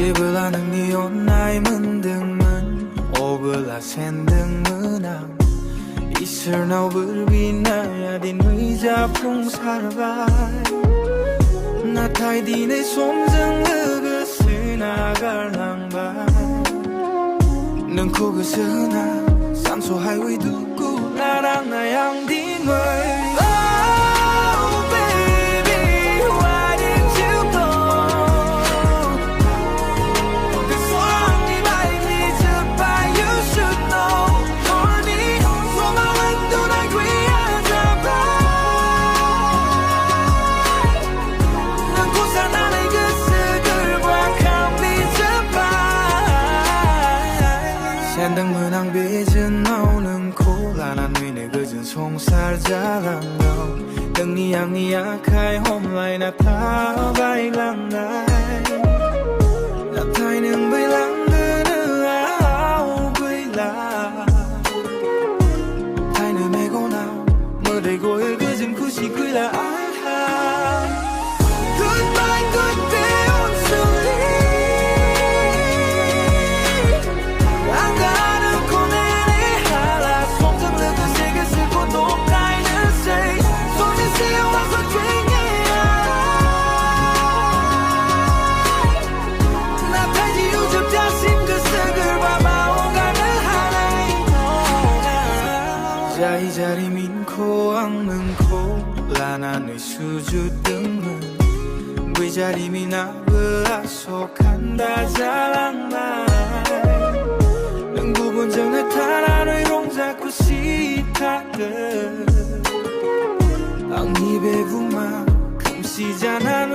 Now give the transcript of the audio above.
Bila nang niyon ay mendengmen Obela sendeng menang Isernau berbina Din 의자풍 살아갈 나타이 디네 솜정 그것을 나갈랑발 능코 그스나 산소 하이웨이 두고 나랑 나양 딘월 샌등 문항 빚은 나오는 콜라난 위네 그전 송살 잘한 너 등니 양니 약하이 홈라인 나타 바이랑 나이 나타이는 바이랑 그르 아우 바이라 타이는 메고 나오 머리고 일 그전 구시 그라 아하 Goodbye goodbye on soon 자리 민코 앙는코 라나의 수주 등은 위자리 미나브아 속한다 자랑말 능구분 정을 타라의 롱자꾸 시타들 앙입에 부마 금시잖아